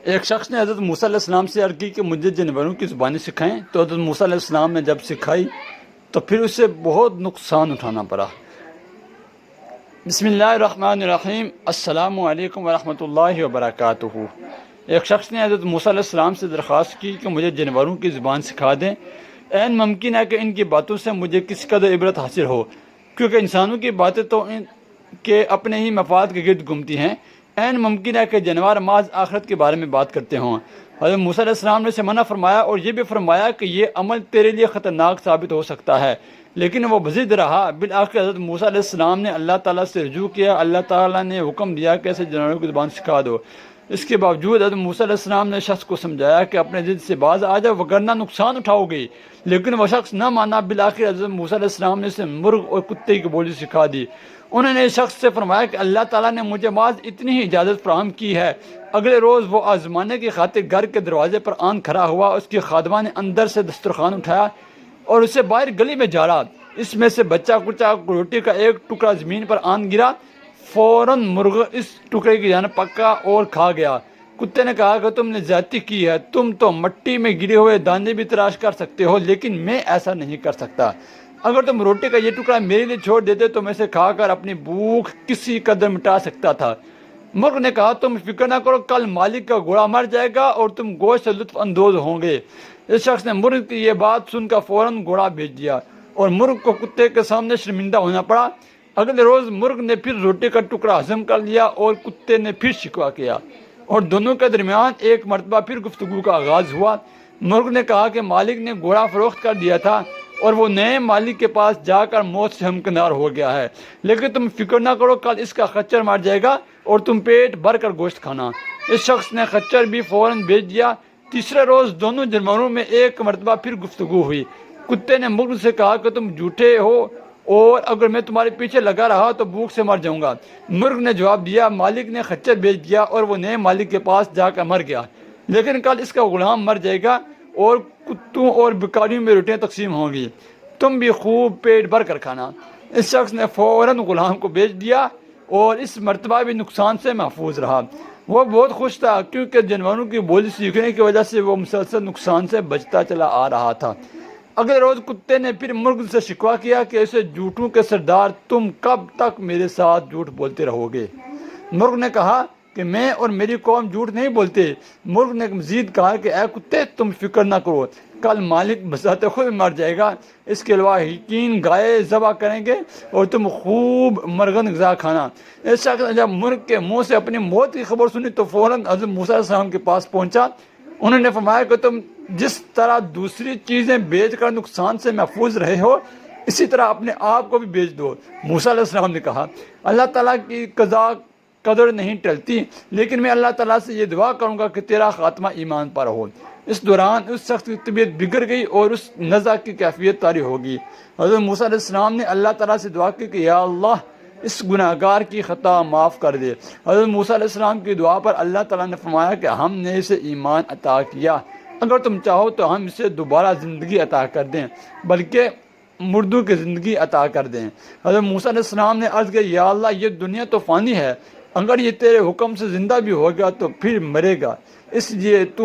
ایک شخص نے حضرت موسیٰ علیہ السلام سے عرض کی کہ مجھے جانوروں کی زبانیں سکھائیں، تو حضرت موسیٰ علیہ السلام نے جب سکھائی تو پھر اسے بہت نقصان اٹھانا پڑا۔ بسم اللہ الرحمن الرحیم۔ السلام علیکم ورحمۃ اللہ وبرکاتہ۔ ایک شخص نے حضرت موسیٰ علیہ السلام سے درخواست کی کہ مجھے جانوروں کی زبان سکھا دیں، عین ممکن ہے کہ ان کی باتوں سے مجھے کس قدر عبرت حاصل ہو، کیونکہ انسانوں کی باتیں تو ان کے اپنے ہی مفاد کے گرد گھومتی ہیں، عین ممکن ہے کہ جانور محض آخرت کے بارے میں بات کرتے ہوں۔ حضرت موسیٰ علیہ السلام نے اسے منع فرمایا اور یہ بھی فرمایا کہ یہ عمل تیرے لیے خطرناک ثابت ہو سکتا ہے، لیکن وہ بضد رہا۔ بالآخر حضرت موسیٰ علیہ السلام نے اللہ تعالیٰ سے رجوع کیا۔ اللہ تعالیٰ نے حکم دیا کہ ایسے جانوروں کی زبان سکھا دو۔ اس کے باوجود حضرت موسیٰ علیہ السلام نے شخص کو سمجھایا کہ اپنے ضد سے باز آ جاؤ وگرنہ نقصان اٹھاؤ گے، لیکن وہ شخص نہ مانا۔ بالآخر حضرت موسیٰ علیہ السلام نے اسے مرغ اور کتے کی بولی سکھا دی۔ انہوں نے اس شخص سے فرمایا کہ اللہ تعالیٰ نے مجھے محض اتنی ہی اجازت فراہم کی ہے۔ اگلے روز وہ آزمانے کی خاطر گھر کے دروازے پر آن کھڑا ہوا۔ اس کی خادمہ نے اندر سے دسترخوان اٹھایا اور اسے باہر گلی میں جھاڑا۔ اس میں سے بچہ کچا روٹی کا ایک ٹکڑا زمین پر آن گرا۔ فوراً مرغ اس ٹکڑے کی جانب پکا اور کھا گیا۔ کتے نے کہا کہ تم نے زیادتی کی ہے، تم تو مٹی میں گرے ہوئے دانے بھی تراش کر سکتے ہو، لیکن میں ایسا نہیں کر سکتا۔ اگر تم روٹی کا یہ ٹکڑا میرے لیے چھوڑ دیتے تو میں اسے کھا کر اپنی بھوک کسی قدر مٹا سکتا تھا۔ مرغ نے کہا تم فکر نہ کرو، کل مالک کا گھوڑا مر جائے گا اور تم گوشت سے لطف اندوز ہوں گے۔ اس شخص نے مرغ کی یہ بات سن کر فوراً گھوڑا بھیج دیا اور مرغ کو کتے کے سامنے شرمندہ ہونا پڑا۔ اگلے روز مرغ نے پھر روٹی کا ٹکڑا ہضم کر لیا اور کتے نے پھر شکوہ کیا، اور دونوں کے درمیان ایک مرتبہ پھر گفتگو کا آغاز ہوا۔ مرغ نے کہا کہ مالک نے گھوڑا فروخت کر دیا تھا اور وہ نئے مالک کے پاس جا کر موت سے ہمکنار ہو گیا ہے، لیکن تم فکر نہ کرو، کل اس کا خچر مر جائے گا اور تم پیٹ بھر کر گوشت کھانا۔ اس شخص نے خچر بھی فوراً بیچ دیا۔ تیسرے روز دونوں جانوروں میں ایک مرتبہ پھر گفتگو ہوئی۔ کتے نے مرغ سے کہا کہ تم جھوٹے ہو اور اگر میں تمہارے پیچھے لگا رہا تو بھوک سے مر جاؤں گا۔ مرغ نے جواب دیا مالک نے خچر بیچ دیا اور وہ نئے مالک کے پاس جا کر مر گیا، لیکن کل اس کا غلام مر جائے گا اور کتوں اور بیکاریوں میں روٹیاں تقسیم ہوں گی، تم بھی خوب پیٹ بھر کر کھانا۔ اس شخص نے فوراً غلام کو بیچ دیا اور اس مرتبہ بھی نقصان سے محفوظ رہا۔ وہ بہت خوش تھا کیونکہ جانوروں کی بولی سیکھنے کی وجہ سے وہ مسلسل نقصان سے بچتا چلا آ رہا تھا۔ اگلے روز کتے نے پھر مرغ سے شکوہ کیا کہ اسے جھوٹوں کے سردار، تم کب تک میرے ساتھ جھوٹ بولتے رہو گے؟ مرغ نے کہا کہ میں اور میری قوم جھوٹ نہیں بولتے۔ مرغ نے مزید کہا کہ اے کتے تم فکر نہ کرو، کل مالک بذات خود مر جائے گا، اس کے علاوہ یقین گائے ذبح کریں گے اور تم خوب مرغن غذا کھانا۔ اس شخص نے جب مرغ کے منہ سے اپنی موت کی خبر سنی تو فوراً حضرت موسیٰ علیہ السلام کے پاس پہنچا۔ انہوں نے فرمایا کہ تم جس طرح دوسری چیزیں بیچ کر نقصان سے محفوظ رہے ہو، اسی طرح اپنے آپ کو بھی بیچ دو۔ موسیٰ علیہ السلام نے کہا اللہ تعالیٰ کی قضا قدر نہیں ٹلتی، لیکن میں اللہ تعالیٰ سے یہ دعا کروں گا کہ تیرا خاتمہ ایمان پر ہو۔ اس دوران اس شخص کی طبیعت بگڑ گئی اور اس نزع کی کیفیت طاری ہو گئی۔ حضرت موسیٰ علیہ السلام نے اللہ تعالیٰ سے دعا کی کہ یا اللہ اس گناہگار کی خطا معاف کر دے۔ حضرت موسیٰ علیہ السلام کی دعا پر اللہ تعالیٰ نے فرمایا کہ ہم نے اسے ایمان عطا کیا، اگر تم چاہو تو ہم اسے دوبارہ زندگی عطا کر دیں، بلکہ مردوں کی زندگی عطا کر دیں۔ حضرت موسیٰ علیہ السلام نے عرض کیا یا اللہ یہ دنیا تو فانی ہے، اگر یہ تیرے حکم سے زندہ بھی ہو گیا تو پھر مرے گا، اس لیے تو